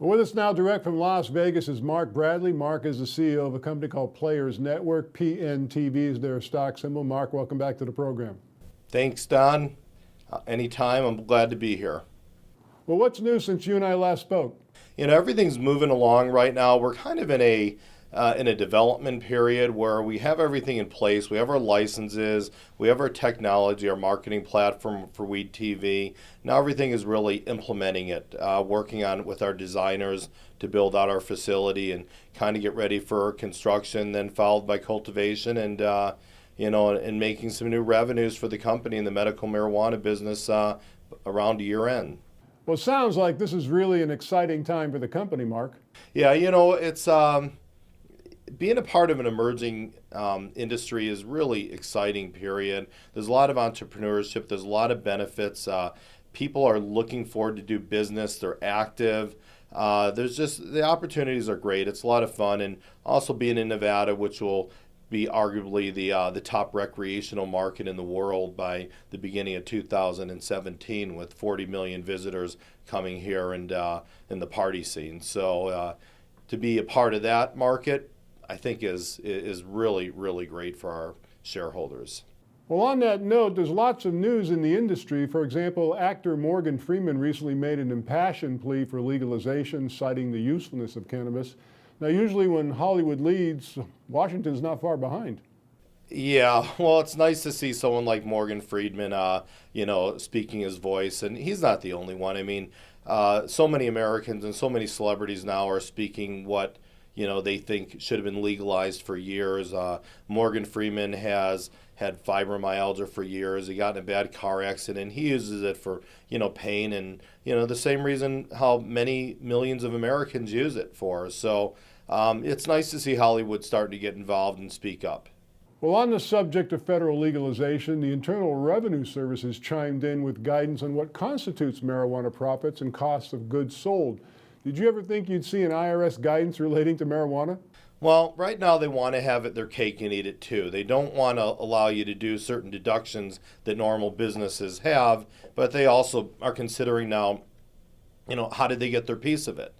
Well, with us now direct from Las Vegas is Mark Bradley. Mark is the CEO of a company called Players Network. PNTV is their stock symbol. Mark, welcome back to the program. Thanks, Don. Anytime, I'm glad to be here. Well, what's new since you and I last spoke? Everything's moving along right now. We're kind of in a development period where we have everything in place. We have our licenses, we have our technology, our marketing platform for Weed TV. Now everything is really implementing it, working on it with our designers to build out our facility and kind of get ready for construction, then followed by cultivation and and making some new revenues for the company in the medical marijuana business around year end. Well, it sounds like this is really an exciting time for the company, Mark. Yeah, it's being a part of an emerging industry is really exciting period. There's a lot of entrepreneurship. There's a lot of benefits. People are looking forward to do business. They're active. There's just the opportunities are great. It's a lot of fun, and also being in Nevada, which will be arguably the top recreational market in the world by the beginning of 2017, with 40 million visitors coming here and in the party scene. So to be a part of that market, I think is really, really great for our shareholders. Well, on that note, there's lots of news in the industry. For example, actor Morgan Freeman recently made an impassioned plea for legalization, citing the usefulness of cannabis. Now, usually when Hollywood leads, Washington's not far behind. Yeah, well, it's nice to see someone like Morgan Freeman, speaking his voice, and he's not the only one. I mean, so many Americans and so many celebrities now are speaking what they think should have been legalized for years. Morgan Freeman has had fibromyalgia for years. He got in a bad car accident. He uses it for, pain and, the same reason how many millions of Americans use it for. So it's nice to see Hollywood starting to get involved and speak up. Well, on the subject of federal legalization, the Internal Revenue Service has chimed in with guidance on what constitutes marijuana profits and costs of goods sold. Did you ever think you'd see an IRS guidance relating to marijuana? Well, right now they want to have it their cake and eat it too. They don't want to allow you to do certain deductions that normal businesses have, but they also are considering now, how did they get their piece of it?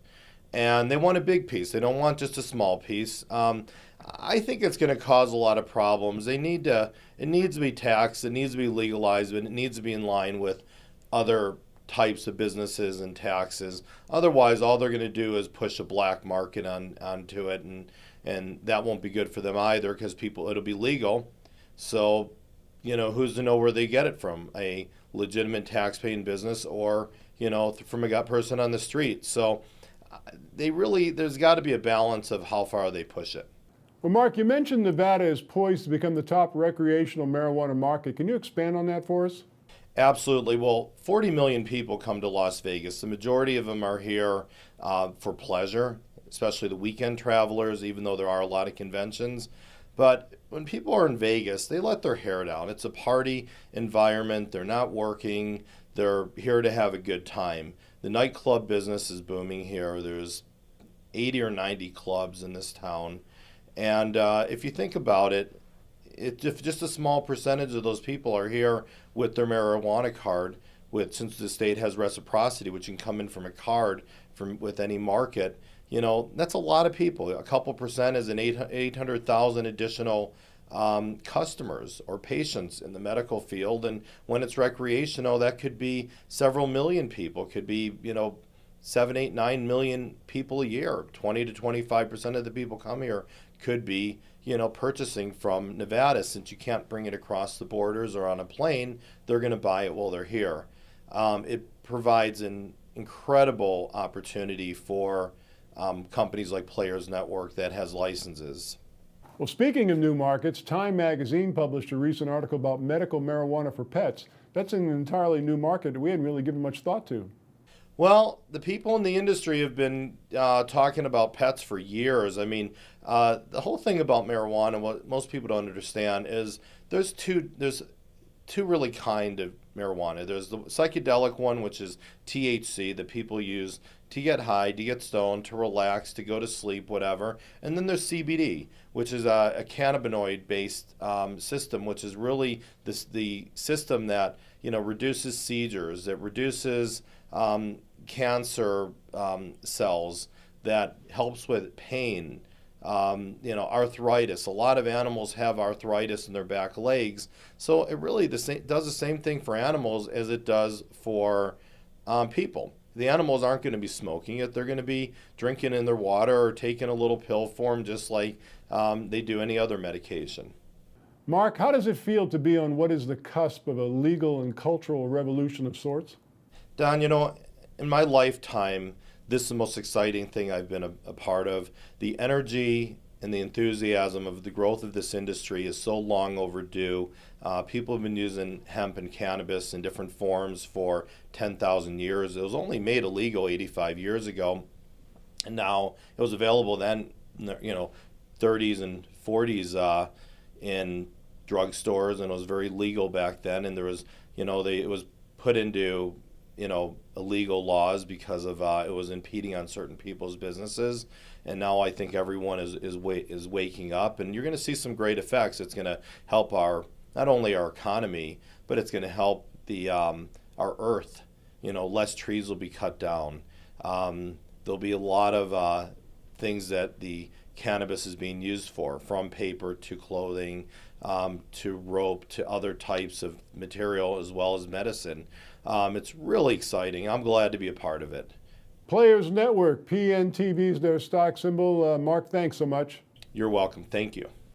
And they want a big piece. They don't want just a small piece. I think it's going to cause a lot of problems. It needs to be taxed, it needs to be legalized, but it needs to be in line with other types of businesses and taxes. Otherwise, all they're going to do is push a black market onto it, and that won't be good for them either, because it'll be legal. So, who's to know where they get it from? A legitimate tax-paying business or, from a person on the street. So there's got to be a balance of how far they push it. Well, Mark, you mentioned Nevada is poised to become the top recreational marijuana market. Can you expand on that for us? Absolutely. Well, 40 million people come to Las Vegas. The majority of them are here for pleasure, especially the weekend travelers, even though there are a lot of conventions. But when people are in Vegas, they let their hair down. It's a party environment. They're not working. They're here to have a good time. The nightclub business is booming here. There's 80 or 90 clubs in this town. And if you think about it, if just a small percentage of those people are here with their marijuana card, since the state has reciprocity, which can come in from a card with any market, that's a lot of people. A couple percent is an 800,000 additional customers or patients in the medical field. And when it's recreational, that could be several million people. It could be, 7, 8, 9 million people a year. 20 to 25% of the people come here could be purchasing from Nevada. Since you can't bring it across the borders or on a plane, they're going to buy it while they're here. It provides an incredible opportunity for companies like Players Network that has licenses. Well, speaking of new markets, Time magazine published a recent article about medical marijuana for pets. That's an entirely new market that we hadn't really given much thought to. Well, the people in the industry have been talking about pets for years. I mean, the whole thing about marijuana, what most people don't understand is there's two really kind of marijuana. There's the psychedelic one, which is THC, that people use to get high, to get stoned, to relax, to go to sleep, whatever. And then there's CBD, which is a cannabinoid-based system, which is really the system that reduces seizures, that reduces cancer cells that helps with pain, arthritis. A lot of animals have arthritis in their back legs. So it really does the same thing for animals as it does for people. The animals aren't going to be smoking it. They're going to be drinking in their water or taking a little pill form just like they do any other medication. Mark, how does it feel to be on what is the cusp of a legal and cultural revolution of sorts? Don, in my lifetime, this is the most exciting thing I've been a part of. The energy and the enthusiasm of the growth of this industry is so long overdue. People have been using hemp and cannabis in different forms for 10,000 years. It was only made illegal 85 years ago, and now it was available then, 30s and 40s in drugstores, and it was very legal back then. And there was, it was put into illegal laws because of it was impeding on certain people's businesses. And now I think everyone is waking up, and you're going to see some great effects. It's going to help not only our economy, but it's going to help our earth. Less trees will be cut down. There'll be a lot of things that the cannabis is being used for, from paper to clothing, to rope, to other types of material, as well as medicine. It's really exciting. I'm glad to be a part of it. Players Network, PNTV is their stock symbol. Mark, thanks so much. You're welcome. Thank you.